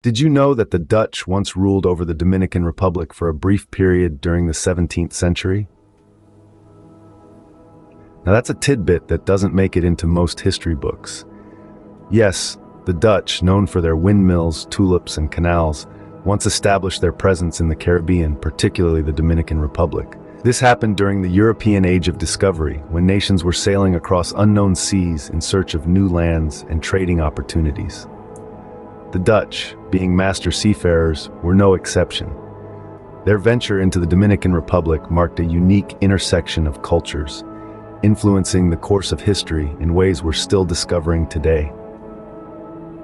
Did you know that the Dutch once ruled over the Dominican Republic for a brief period during the 17th century? Now that's a tidbit that doesn't make it into most history books. Yes, the Dutch, known for their windmills, tulips, and canals, once established their presence in the Caribbean, particularly the Dominican Republic. This happened during the European Age of Discovery, when nations were sailing across unknown seas in search of new lands and trading opportunities. The Dutch, being master seafarers, were no exception. Their venture into the Dominican Republic marked a unique intersection of cultures, influencing the course of history in ways we're still discovering today.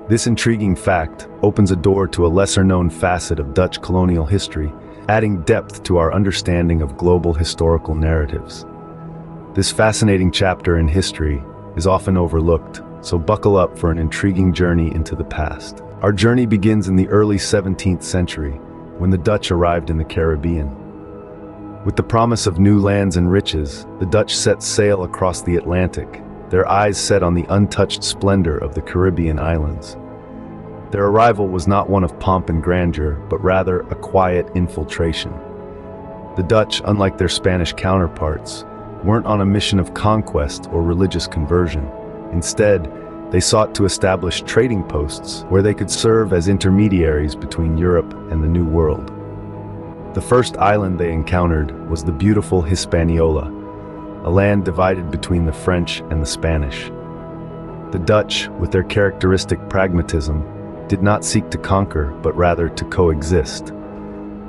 This intriguing fact opens a door to a lesser-known facet of Dutch colonial history, adding depth to our understanding of global historical narratives. This fascinating chapter in history is often overlooked, so buckle up for an intriguing journey into the past. Our journey begins in the early 17th century, when the Dutch arrived in the Caribbean. With the promise of new lands and riches, the Dutch set sail across the Atlantic, their eyes set on the untouched splendor of the Caribbean islands. Their arrival was not one of pomp and grandeur, but rather a quiet infiltration. The Dutch, unlike their Spanish counterparts, weren't on a mission of conquest or religious conversion. Instead, they sought to establish trading posts where they could serve as intermediaries between Europe and the New World. The first island they encountered was the beautiful Hispaniola, a land divided between the French and the Spanish. The Dutch, with their characteristic pragmatism, did not seek to conquer, but rather to coexist.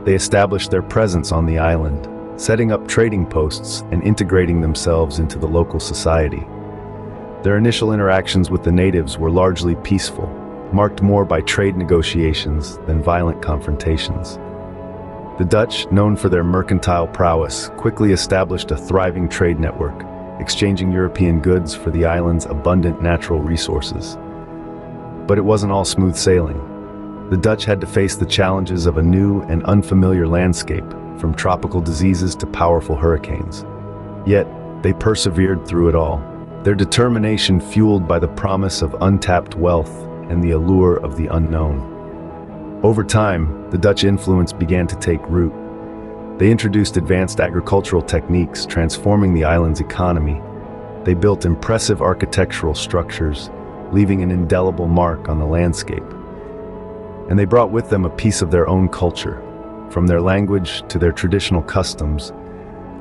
They established their presence on the island, setting up trading posts and integrating themselves into the local society. Their initial interactions with the natives were largely peaceful, marked more by trade negotiations than violent confrontations. The Dutch, known for their mercantile prowess, quickly established a thriving trade network, exchanging European goods for the island's abundant natural resources. But it wasn't all smooth sailing. The Dutch had to face the challenges of a new and unfamiliar landscape, from tropical diseases to powerful hurricanes. Yet, they persevered through it all, their determination fueled by the promise of untapped wealth and the allure of the unknown. Over time, the Dutch influence began to take root. They introduced advanced agricultural techniques, transforming the island's economy. They built impressive architectural structures, leaving an indelible mark on the landscape. And they brought with them a piece of their own culture, from their language to their traditional customs,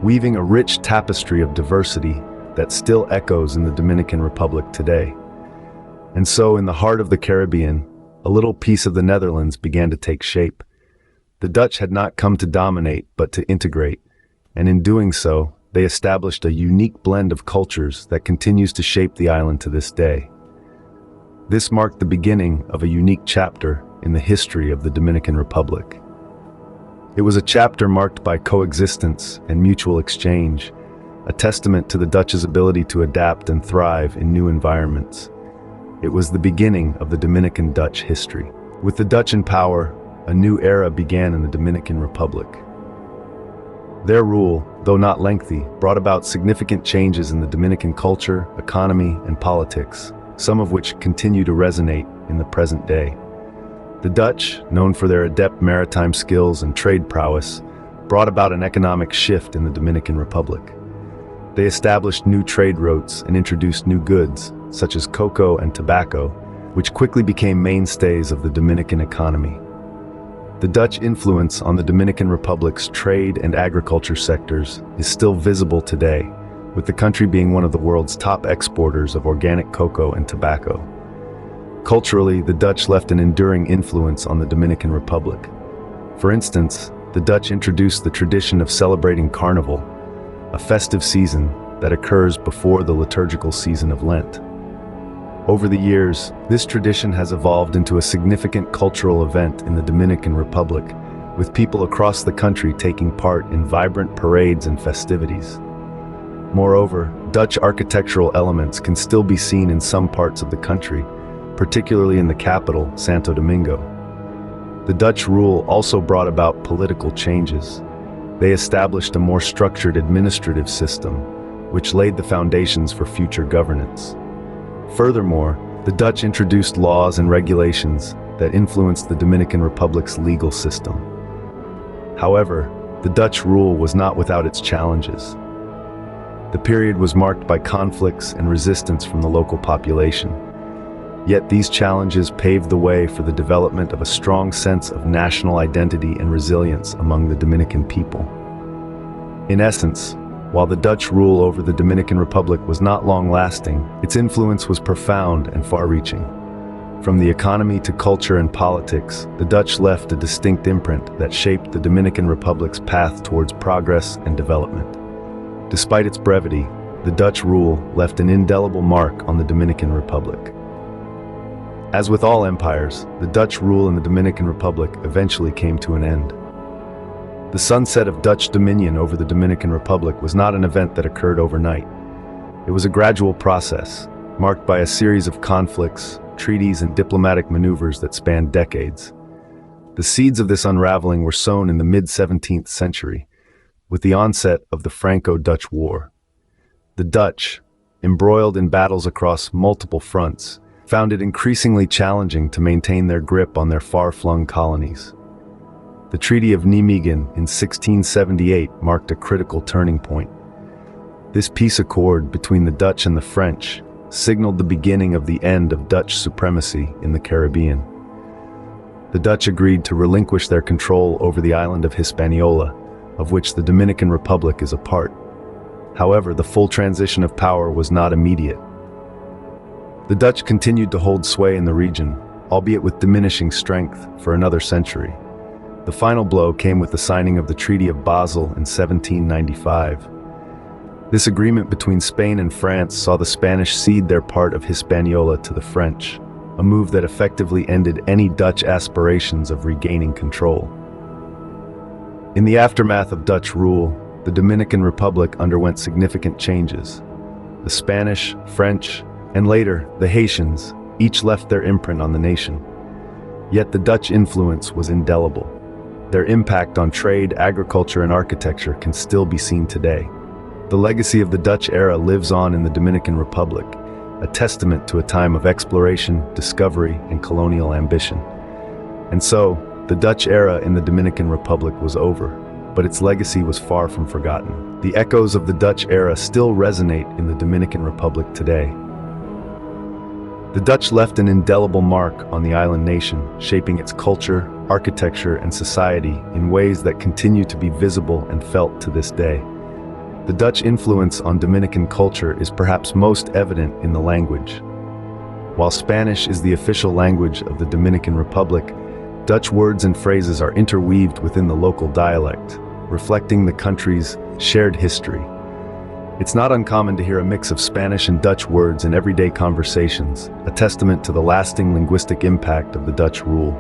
weaving a rich tapestry of diversity that still echoes in the Dominican Republic today. And so, in the heart of the Caribbean, a little piece of the Netherlands began to take shape. The Dutch had not come to dominate, but to integrate, and in doing so, they established a unique blend of cultures that continues to shape the island to this day. This marked the beginning of a unique chapter in the history of the Dominican Republic. It was a chapter marked by coexistence and mutual exchange, a testament to the Dutch's ability to adapt and thrive in new environments. It was the beginning of the Dominican Dutch history. With the Dutch in power, a new era began in the Dominican Republic. Their rule, though not lengthy, brought about significant changes in the Dominican culture, economy, and politics, some of which continue to resonate in the present day. The Dutch, known for their adept maritime skills and trade prowess, brought about an economic shift in the Dominican Republic. They established new trade routes and introduced new goods, such as cocoa and tobacco, which quickly became mainstays of the Dominican economy. The Dutch influence on the Dominican Republic's trade and agriculture sectors is still visible today, with the country being one of the world's top exporters of organic cocoa and tobacco. Culturally, the Dutch left an enduring influence on the Dominican Republic. For instance, the Dutch introduced the tradition of celebrating Carnival, a festive season that occurs before the liturgical season of Lent. Over the years, this tradition has evolved into a significant cultural event in the Dominican Republic, with people across the country taking part in vibrant parades and festivities. Moreover, Dutch architectural elements can still be seen in some parts of the country, particularly in the capital, Santo Domingo. The Dutch rule also brought about political changes. They established a more structured administrative system, which laid the foundations for future governance. Furthermore, the Dutch introduced laws and regulations that influenced the Dominican Republic's legal system. However, the Dutch rule was not without its challenges. The period was marked by conflicts and resistance from the local population. Yet these challenges paved the way for the development of a strong sense of national identity and resilience among the Dominican people. In essence, while the Dutch rule over the Dominican Republic was not long-lasting, its influence was profound and far-reaching. From the economy to culture and politics, the Dutch left a distinct imprint that shaped the Dominican Republic's path towards progress and development. Despite its brevity, the Dutch rule left an indelible mark on the Dominican Republic. As with all empires, the Dutch rule in the Dominican Republic eventually came to an end. The sunset of Dutch dominion over the Dominican Republic was not an event that occurred overnight. It was a gradual process, marked by a series of conflicts, treaties, and diplomatic maneuvers that spanned decades. The seeds of this unraveling were sown in the mid-17th century, with the onset of the Franco-Dutch War. The Dutch, embroiled in battles across multiple fronts, found it increasingly challenging to maintain their grip on their far-flung colonies. The Treaty of Nijmegen in 1678 marked a critical turning point. This peace accord between the Dutch and the French signaled the beginning of the end of Dutch supremacy in the Caribbean. The Dutch agreed to relinquish their control over the island of Hispaniola, of which the Dominican Republic is a part. However, the full transition of power was not immediate. The Dutch continued to hold sway in the region, albeit with diminishing strength, for another century. The final blow came with the signing of the Treaty of Basel in 1795. This agreement between Spain and France saw the Spanish cede their part of Hispaniola to the French, a move that effectively ended any Dutch aspirations of regaining control. In the aftermath of Dutch rule, the Dominican Republic underwent significant changes. The Spanish, French, and later the Haitians each left their imprint on the nation. Yet the Dutch influence was indelible. Their impact on trade, agriculture, and architecture can still be seen today. The legacy of the Dutch era lives on in the Dominican Republic, a testament to a time of exploration, discovery, and colonial ambition. And so, the Dutch era in the Dominican Republic was over, but its legacy was far from forgotten. The echoes of the Dutch era still resonate in the Dominican Republic today. The Dutch left an indelible mark on the island nation, shaping its culture, architecture, and society in ways that continue to be visible and felt to this day. The Dutch influence on Dominican culture is perhaps most evident in the language. While Spanish is the official language of the Dominican Republic, Dutch words and phrases are interweaved within the local dialect, reflecting the country's shared history. It's not uncommon to hear a mix of Spanish and Dutch words in everyday conversations, a testament to the lasting linguistic impact of the Dutch rule.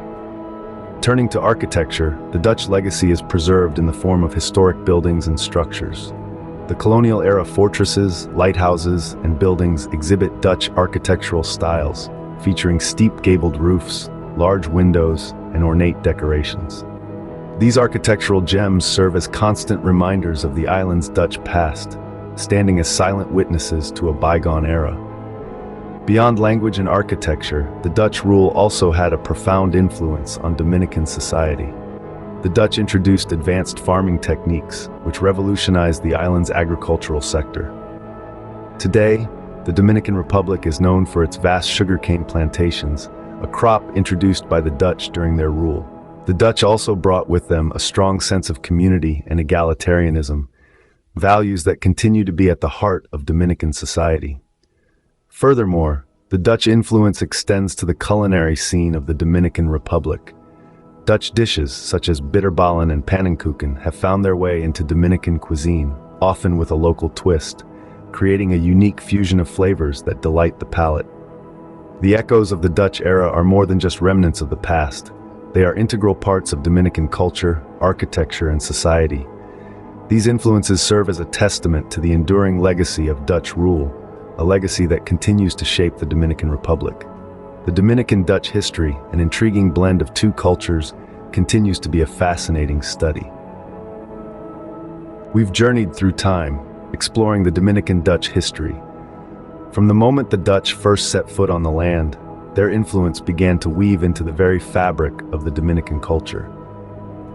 Turning to architecture, the Dutch legacy is preserved in the form of historic buildings and structures. The colonial-era fortresses, lighthouses, and buildings exhibit Dutch architectural styles, featuring steep gabled roofs, large windows, and ornate decorations. These architectural gems serve as constant reminders of the island's Dutch past, standing as silent witnesses to a bygone era. Beyond language and architecture, the Dutch rule also had a profound influence on Dominican society. The Dutch introduced advanced farming techniques, which revolutionized the island's agricultural sector. Today, the Dominican Republic is known for its vast sugarcane plantations, a crop introduced by the Dutch during their rule. The Dutch also brought with them a strong sense of community and egalitarianism, values that continue to be at the heart of Dominican society. Furthermore, the Dutch influence extends to the culinary scene of the Dominican Republic. Dutch dishes such as bitterballen and pannenkoeken have found their way into Dominican cuisine, often with a local twist, creating a unique fusion of flavors that delight the palate. The echoes of the Dutch era are more than just remnants of the past. They are integral parts of Dominican culture, architecture, and society. These influences serve as a testament to the enduring legacy of Dutch rule, a legacy that continues to shape the Dominican Republic. The Dominican Dutch history, an intriguing blend of two cultures, continues to be a fascinating study. We've journeyed through time, exploring the Dominican Dutch history. From the moment the Dutch first set foot on the land, their influence began to weave into the very fabric of the Dominican culture.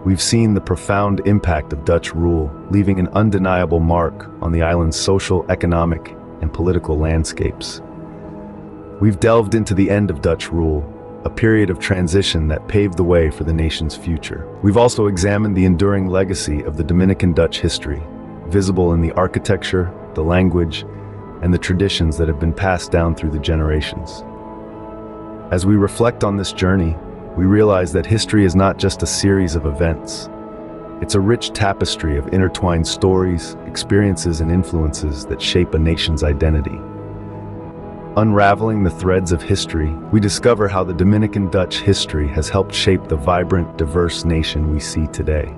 We've seen the profound impact of Dutch rule, leaving an undeniable mark on the island's social, economic, and political landscapes. We've delved into the end of Dutch rule, a period of transition that paved the way for the nation's future. We've also examined the enduring legacy of the Dominican Dutch history, visible in the architecture, the language, and the traditions that have been passed down through the generations. As we reflect on this journey, we realize that history is not just a series of events. It's a rich tapestry of intertwined stories, experiences, and influences that shape a nation's identity. Unraveling the threads of history, we discover how the Dominican Dutch history has helped shape the vibrant, diverse nation we see today.